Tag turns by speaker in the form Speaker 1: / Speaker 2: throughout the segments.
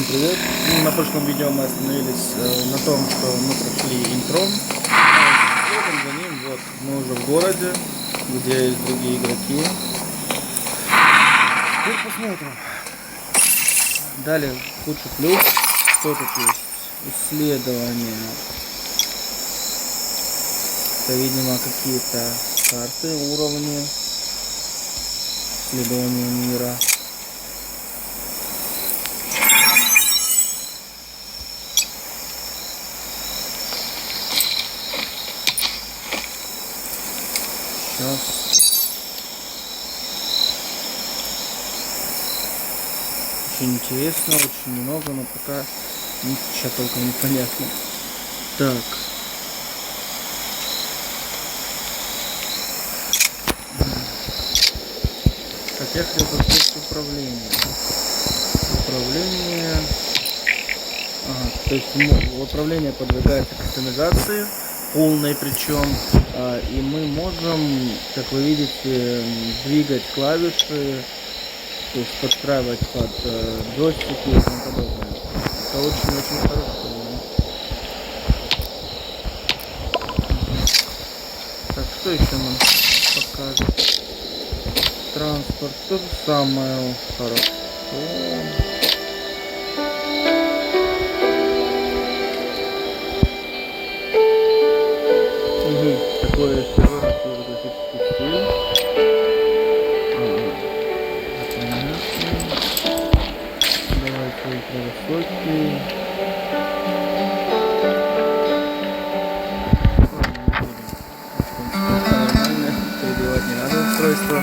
Speaker 1: Всем привет! На прошлом видео мы остановились на том, что мы прошли интро. Следом за ним, вот, мы уже в городе, где есть другие игроки. Теперь посмотрим. Далее куча плюс. Что тут есть? Исследования. Это, видимо, какие-то карты, уровни. Исследования мира. Очень интересно, очень много, но пока ничего только непонятно. Так. Так, я хотел подключить управление. Ага, то есть управление подвигается кастомизации, полной причем, и мы можем, как вы видите, двигать клавиши, то есть подстраивать под джойстики и тому подобное. Это очень-очень хорошо. Так, что еще нам покажет? Транспорт, то же самое хорошо. Такое первый раз вижу графический стиль. Давайте ультравысокий. Нормально, перебивать не надо устройство.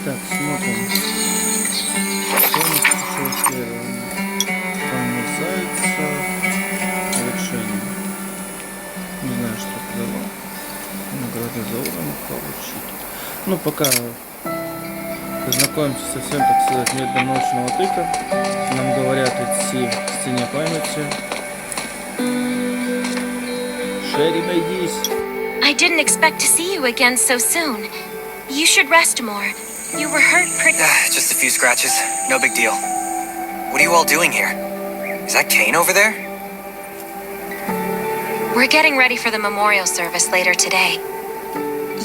Speaker 1: Так, смотрим. Что у нас еще исследование? Зайца. Улучшение. Не знаю, что это дало. Награды за уровень получить. Ну, пока познакомимся со всем, так сказать, методом научного тыка. Нам говорят идти к стене памяти. Шерри, найдись.
Speaker 2: I didn't expect to see you again so soon. You should rest more. You were hurt pretty...
Speaker 3: Just a few scratches. No big deal. What are you all doing here? Is that Kane over there?
Speaker 2: We're getting ready for the memorial service later today.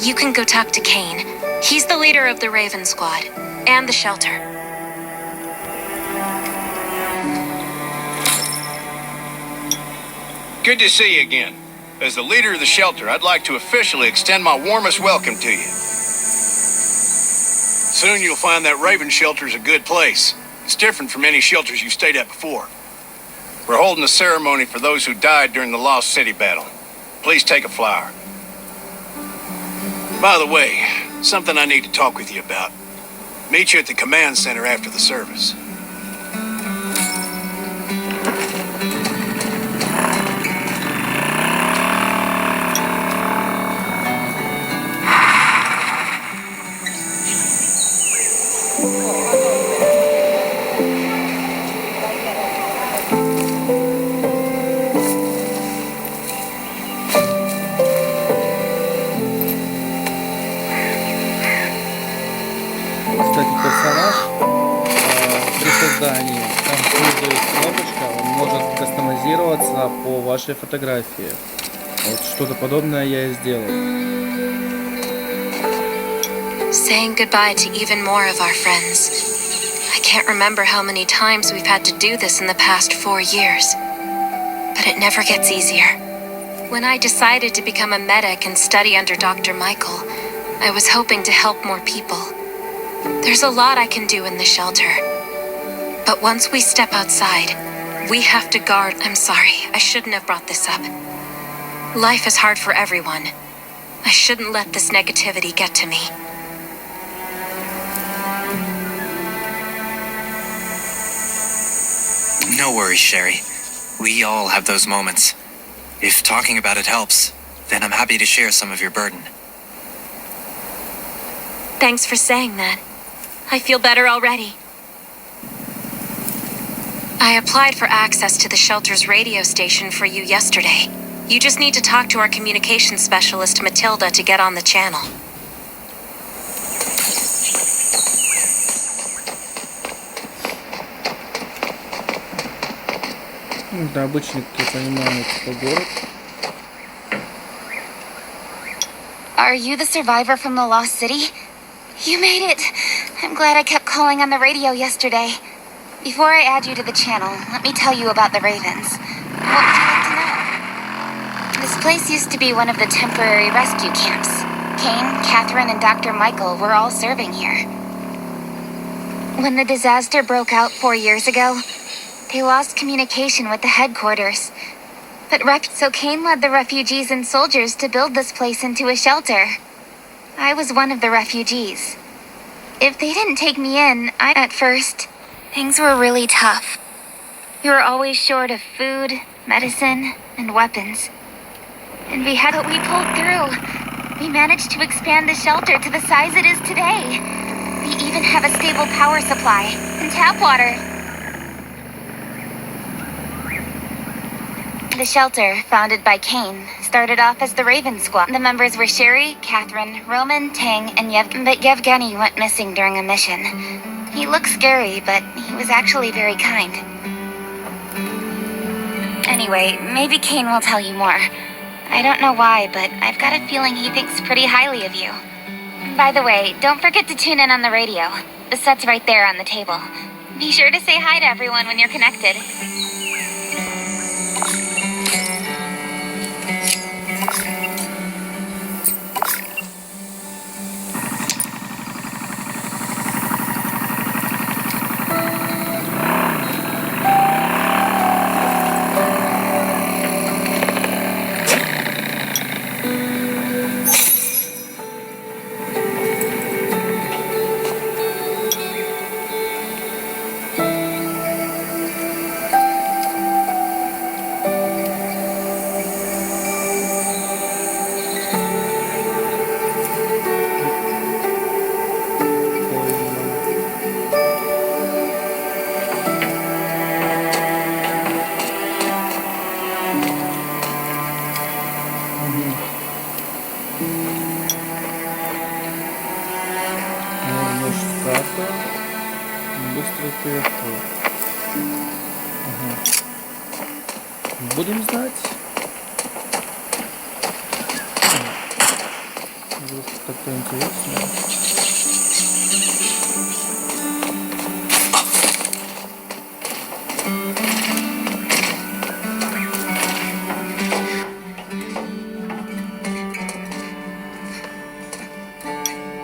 Speaker 2: You can go talk to Kane. He's the leader of the Raven Squad and the shelter.
Speaker 4: Good to see you again. As the leader of the shelter, I'd like to officially extend my warmest welcome to you. Soon you'll find that Raven shelter is a good place. It's different from any shelters you've stayed at before. We're holding a ceremony for those who died during the Lost City battle. Please take a flower. By the way, something I need to talk with you about. Meet you at the command center after the service.
Speaker 1: Кстати, персонаж при создании, там снизу есть кнопочка, он может кастомизироваться по вашей фотографии. Вот что-то подобное я и сделал.
Speaker 2: Saying goodbye to even more of our friends. I can't remember how many times we've had to do this in the past 4 years. But it never gets easier. When I decided to become a medic and study under Dr. Michael, I was hoping to help more people. There's a lot I can do in the shelter. But once we step outside, we have to guard... I'm sorry, I shouldn't have brought this up. Life is hard for everyone. I shouldn't let this negativity get to me.
Speaker 3: No worries, Sherry. We all have those moments. If talking about it helps, then I'm happy to share some of your burden.
Speaker 2: Thanks for saying that. I feel better already. I applied for access to the shelter's radio station for you yesterday. You just need to talk to our communications specialist, Matilda, to get on the channel.
Speaker 1: Это обычный, как я понимаю, типа город.
Speaker 5: Are you the survivor from the lost city? You made it! I'm glad I kept calling on the radio yesterday. Before I add you to the channel, let me tell you about the Ravens. What would you like to know? This place used to be one of the temporary rescue camps. Kane, Catherine, and Dr. Michael were all serving here. When the disaster broke out 4 years ago, they lost communication with the headquarters. So Kane led the refugees and soldiers to build this place into a shelter. I was one of the refugees. If they didn't take me in, at first, things were really tough. We were always short of food, medicine, and weapons. And but we pulled through. We managed to expand the shelter to the size it is today. We even have a stable power supply and tap water. The shelter, founded by Kane, started off as the Raven Squad. The members were Sherry, Catherine, Roman, Tang, and but Yevgeny went missing during a mission. He looked scary, but he was actually very kind. Anyway, maybe Kane will tell you more. I don't know why, but I've got a feeling he thinks pretty highly of you. By the way, don't forget to tune in on the radio. The set's right there on the table. Be sure to say hi to everyone when you're connected.
Speaker 1: Карта. Быстрый переход. Ага. Будем знать. Как-то интересно.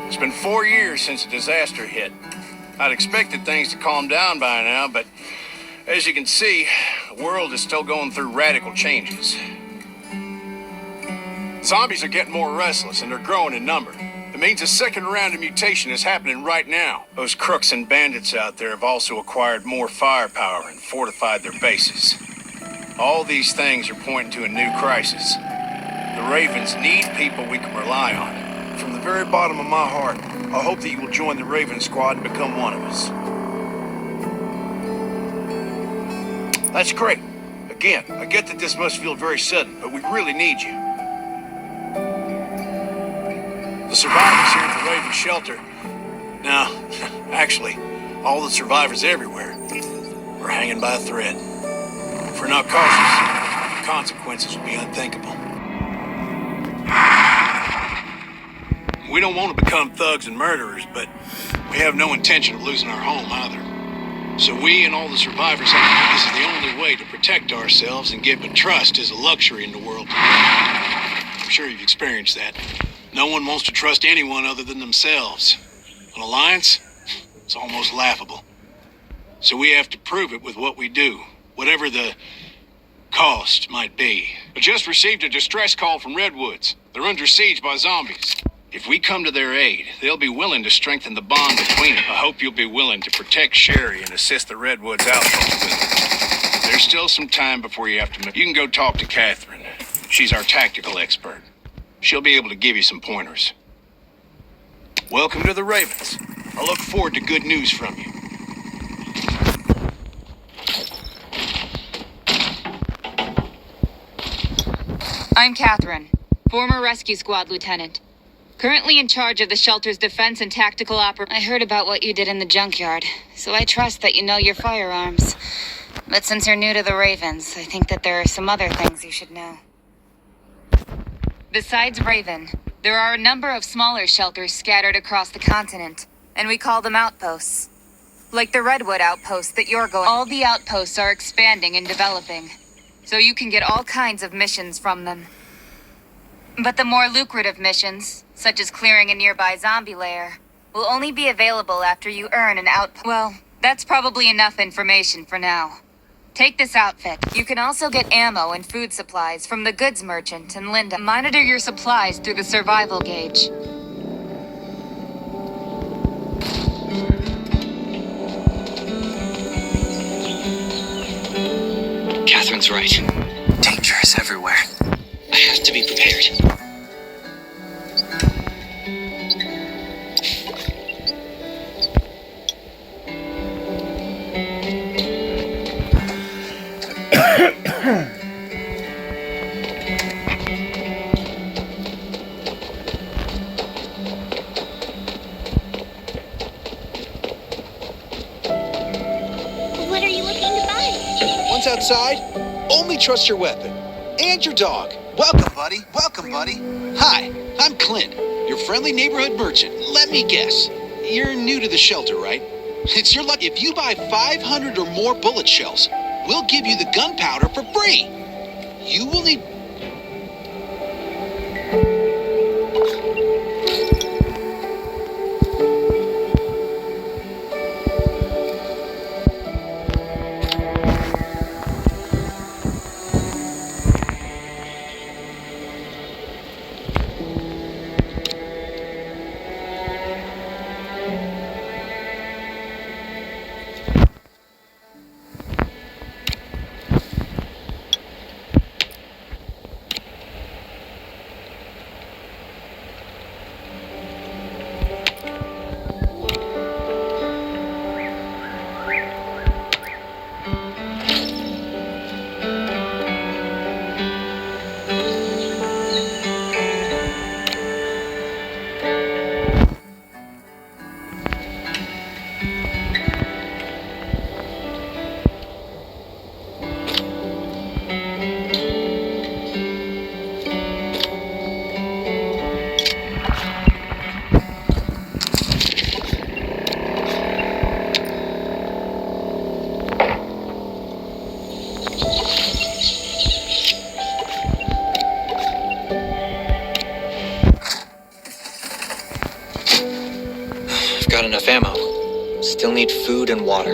Speaker 4: It's been 4 years since the disaster hit. I'd expected things to calm down by now, but as you can see, the world is still going through radical changes. Zombies are getting more restless and they're growing in number. It means a second round of mutation is happening right now. Those crooks and bandits out there have also acquired more firepower and fortified their bases. All these things are pointing to a new crisis. The Ravens need people we can rely on.
Speaker 6: From the very bottom of my heart, I hope that you will join the Raven Squad and become one of us. That's great. Again, I get that this must feel very sudden, but we really need you.
Speaker 4: The survivors here at the Raven shelter, no, actually, all the survivors everywhere, are hanging by a thread. If we're not cautious, the consequences will be unthinkable. We don't want to become thugs and murderers, but we have no intention of losing our home either. So we and all the survivors have this is the only way to protect ourselves and give, but trust is a luxury in the world today. I'm sure you've experienced that. No one wants to trust anyone other than themselves. An alliance? It's almost laughable. So we have to prove it with what we do, whatever the cost might be. I just received a distress call from Redwoods. They're under siege by zombies. If we come to their aid, they'll be willing to strengthen the bond between them. I hope you'll be willing to protect Sherry and assist the Redwoods outpost with it. There's still some time before you have to move. You can go talk to Catherine. She's our tactical expert. She'll be able to give you some pointers. Welcome to the Ravens. I look forward to good news from you.
Speaker 7: I'm Catherine, former rescue squad lieutenant. Currently in charge of the shelter's defense and tactical I heard about what you did in the junkyard, so I trust that you know your firearms. But since you're new to the Ravens, I think that there are some other things you should know. Besides Raven, there are a number of smaller shelters scattered across the continent, and we call them outposts. Like the Redwood outpost that you're going. All the outposts are expanding and developing, so you can get all kinds of missions from them. But the more lucrative missions, such as clearing a nearby zombie lair, will only be available after you earn an outpost. Well, that's probably enough information for now. Take this outfit. You can also get ammo and food supplies from the goods merchant in Linda. Monitor your supplies through the survival gauge.
Speaker 3: Catherine's right. Danger is everywhere. I have to be prepared.
Speaker 5: What are you looking to buy?
Speaker 6: Once outside, only trust your weapon. And your dog. Welcome, buddy. Welcome, buddy. Hi, I'm Clint, your friendly neighborhood merchant. Let me guess. You're new to the shelter, right? It's your luck. If you buy 500 or more bullet shells, we'll give you the gunpowder for free. You will need...
Speaker 3: I've got enough ammo. Still need food and water.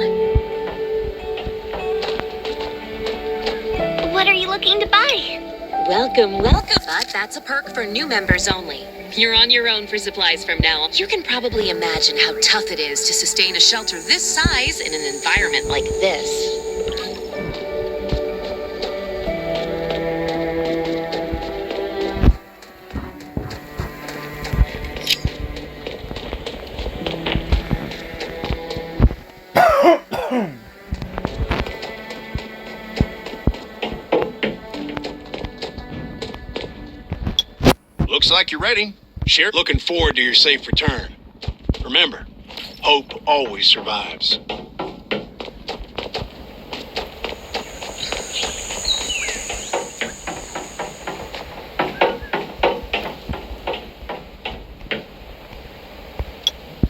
Speaker 5: What are you looking to buy?
Speaker 8: Welcome, welcome. But that's a perk for new members only. You're on your own for supplies from now on. You can probably imagine how tough it is to sustain a shelter this size in an environment like this.
Speaker 4: Looks like you're ready. Sheriff, looking forward to your safe return. Remember, hope always survives.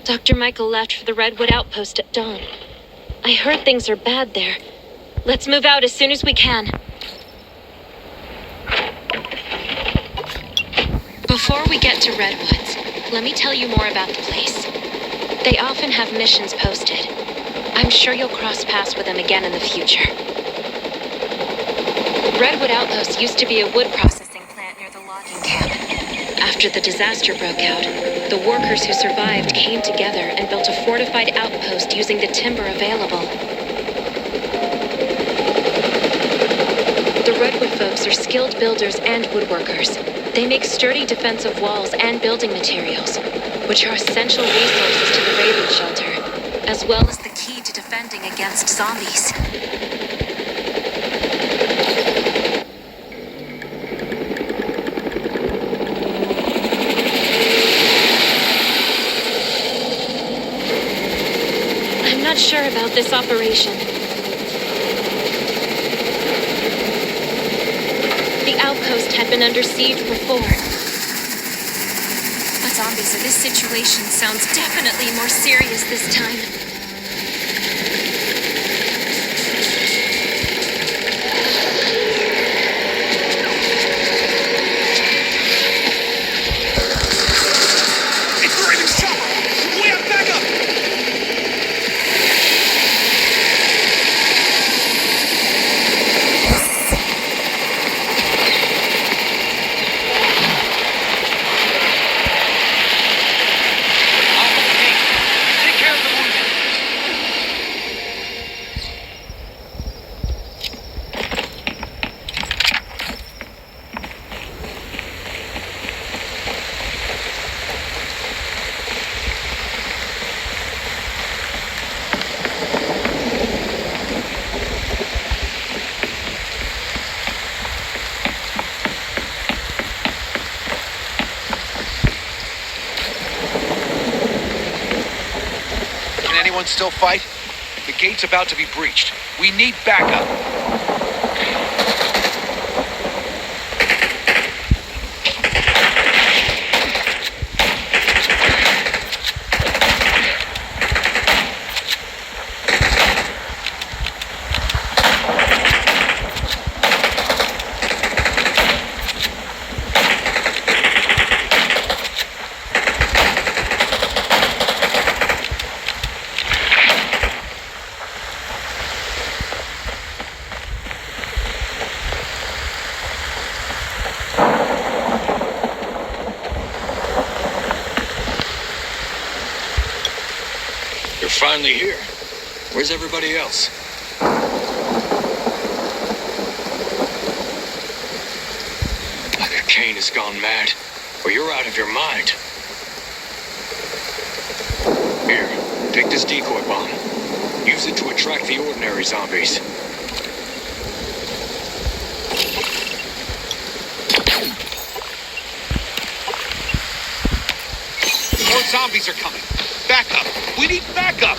Speaker 8: Dr. Michael left for the Redwood outpost at dawn. I heard things are bad there. Let's move out as soon as we can. Before we get to Redwoods, let me tell you more about the place. They often have missions posted. I'm sure you'll cross paths with them again in the future. Redwood Outpost used to be a wood processing plant near the logging camp. After the disaster broke out, the workers who survived came together and built a fortified outpost using the timber available. The Redwood folks are skilled builders and woodworkers. They make sturdy defensive walls and building materials, which are essential resources to the Raven shelter, as well as the key to defending against zombies. care about this operation. The outpost had been under siege before. But zombies in this situation sounds definitely more serious this time.
Speaker 6: It's the Raven's chopper! We have backup! Take care of the wounded. Can anyone still fight? The gate's about to be breached. We need backup.
Speaker 4: You're finally here. Where's everybody else? Either Kane has gone mad, or you're out of your mind. Here, take this decoy bomb. Use it to attract the ordinary zombies.
Speaker 6: More zombies are coming. Backup! We need backup!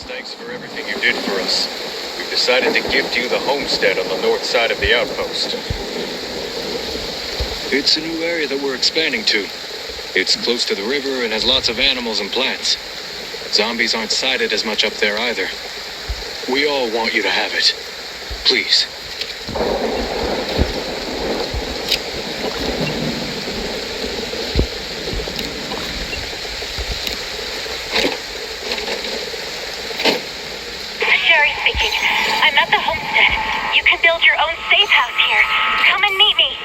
Speaker 4: Thanks for everything you did for us. We've decided to gift you the homestead on the north side of the outpost. It's a new area that we're expanding to. It's close to the river and has lots of animals and plants. Zombies aren't sighted as much up there either. We all want you to have it. Please.
Speaker 5: Sherry speaking. I'm at the homestead. You can build your own safe house here. Come and meet me.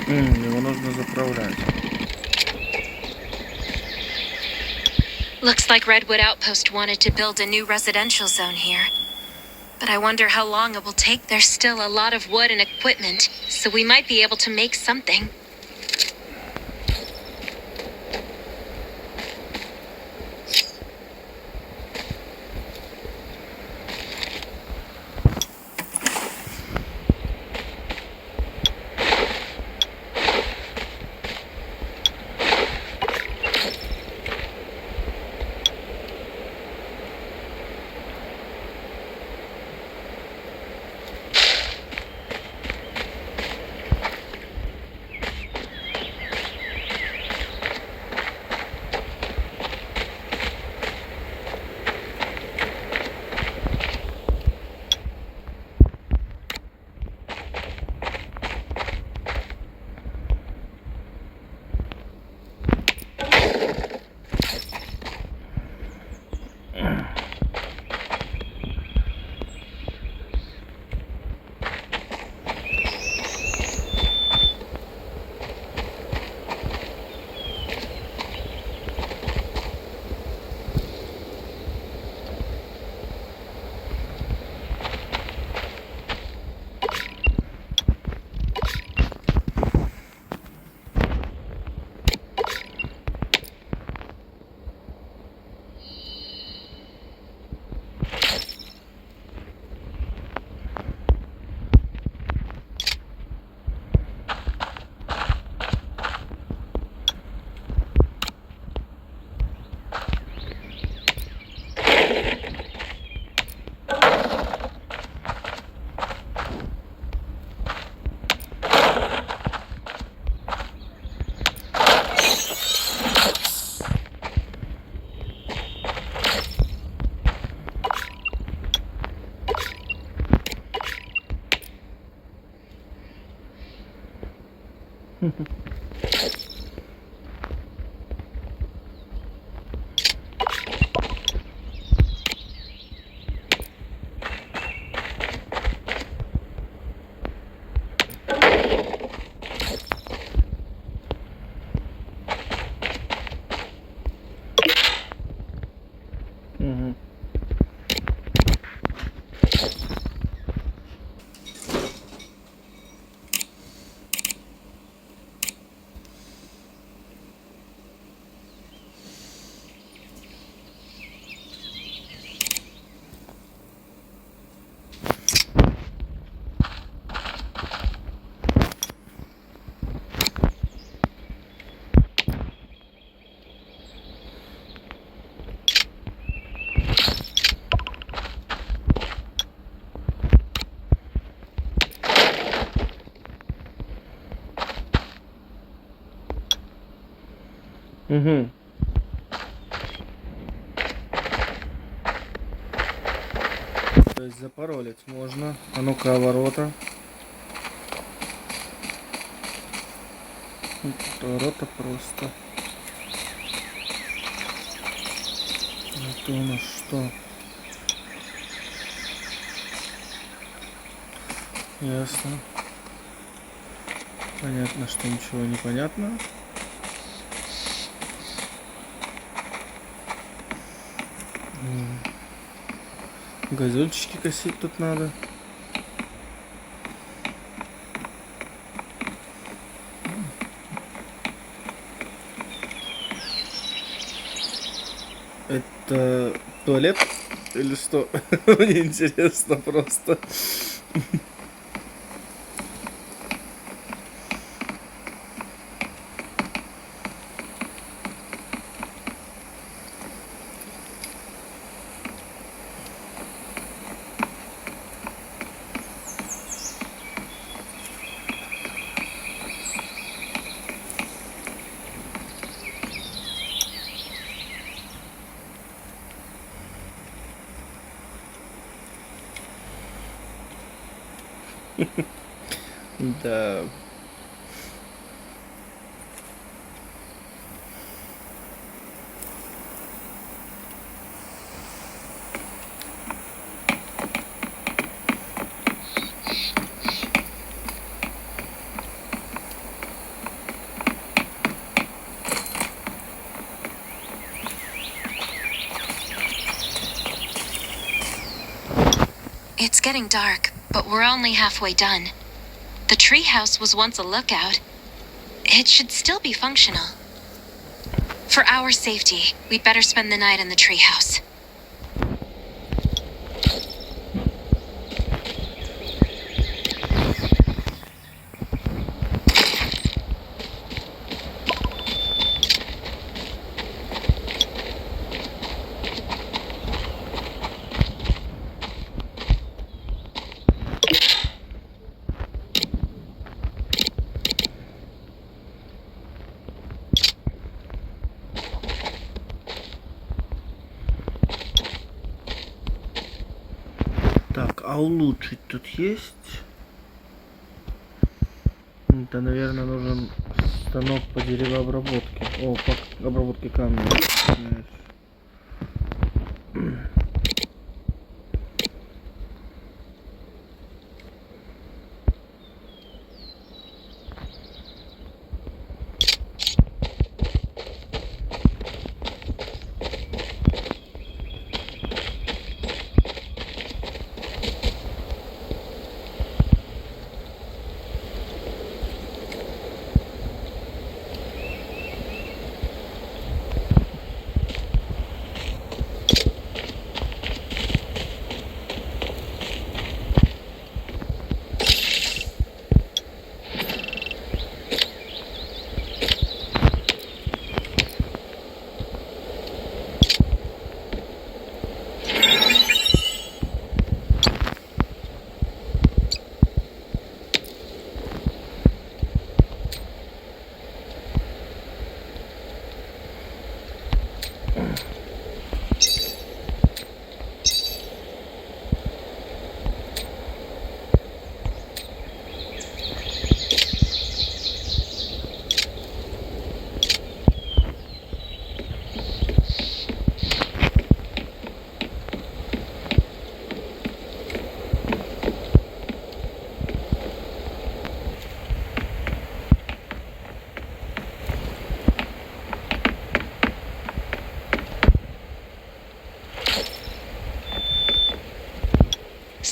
Speaker 1: Его нужно заправлять.
Speaker 2: Looks like Redwood Outpost wanted to build a new residential zone here. But I wonder how long it will take. There's still a lot of wood and equipment, so we might be able to make something.
Speaker 1: Угу. То есть запаролить можно. А ну-ка, ворота. Ворота просто. Это у нас что? Ясно. Понятно, что ничего не понятно. Газетчики косить тут надо. Это туалет или что? Мне интересно просто. Да.
Speaker 2: It's getting dark, but we're only halfway done. The treehouse was once a lookout. It should still be functional. For our safety, we'd better spend the night in the treehouse.
Speaker 1: Так, а улучшить тут есть? Это, наверное, нужен станок по деревообработке. О, по обработке камня.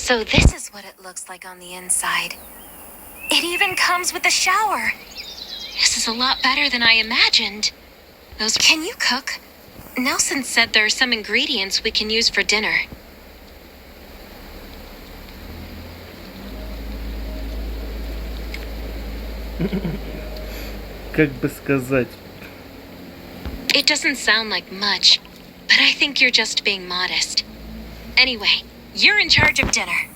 Speaker 2: So this is what it looks like on the inside. It even comes with a shower. This is a lot better than I imagined. Can you cook? Nelson said there are some ingredients we can use for dinner.
Speaker 1: Как бы сказать?
Speaker 2: It doesn't sound like much, but I think you're just being modest. Anyway, you're in charge of dinner.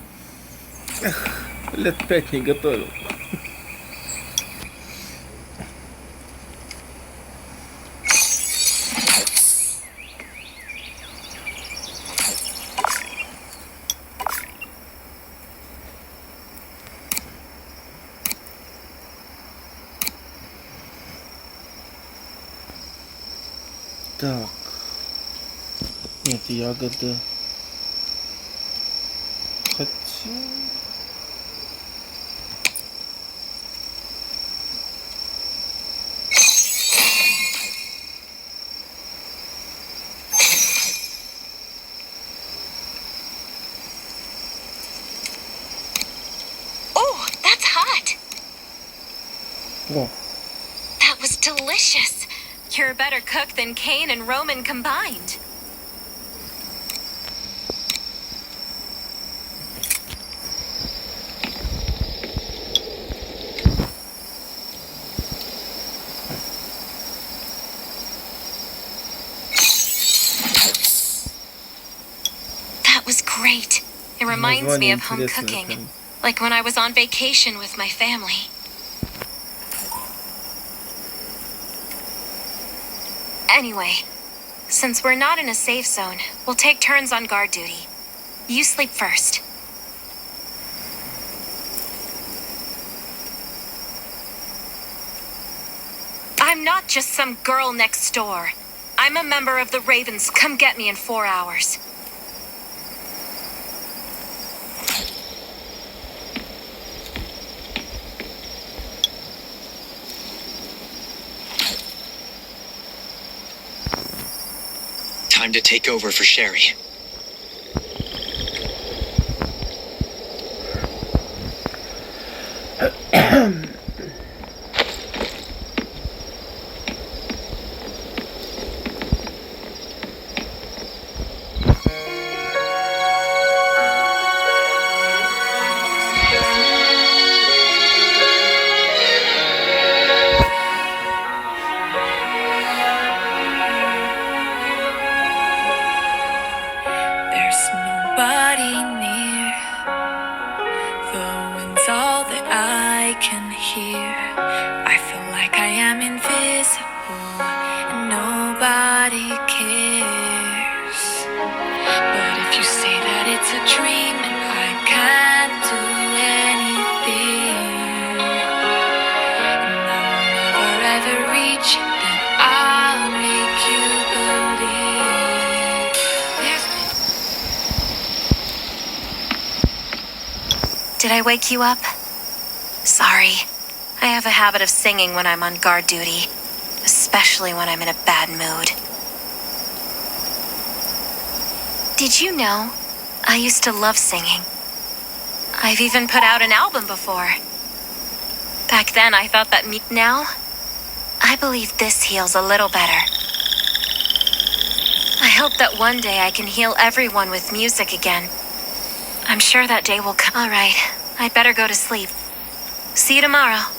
Speaker 1: Лет 5 не готовил. Так. Нет, ягоды. Хотя...
Speaker 2: Oh, that's hot.
Speaker 1: О,
Speaker 2: That was delicious. You're a better cook than Kane and Roman combined. That was great. It reminds me
Speaker 1: название
Speaker 2: of home
Speaker 1: интересное
Speaker 2: cooking,
Speaker 1: прям.
Speaker 2: like when I was on vacation with my family. Anyway, since we're not in a safe zone, we'll take turns on guard duty. You sleep first. I'm not just some girl next door. I'm a member of the Ravens. Come get me in 4 hours.
Speaker 3: Time to take over for Sherry.
Speaker 9: There's nobody near. The wind's all that I can hear. I feel like I am invisible and nobody cares. But if you say that it's a dream and I can't do anything, and I'll never ever reach it, then I'll make you believe.
Speaker 2: Did I wake you up? Sorry. I have a habit of singing when I'm on guard duty, especially when I'm in a bad mood. Did you know I used to love singing? I've even put out an album before. Back then I thought that now, I believe this heals a little better. I hope that one day I can heal everyone with music again. I'm sure that day will come. All right, I'd better go to sleep. See you tomorrow.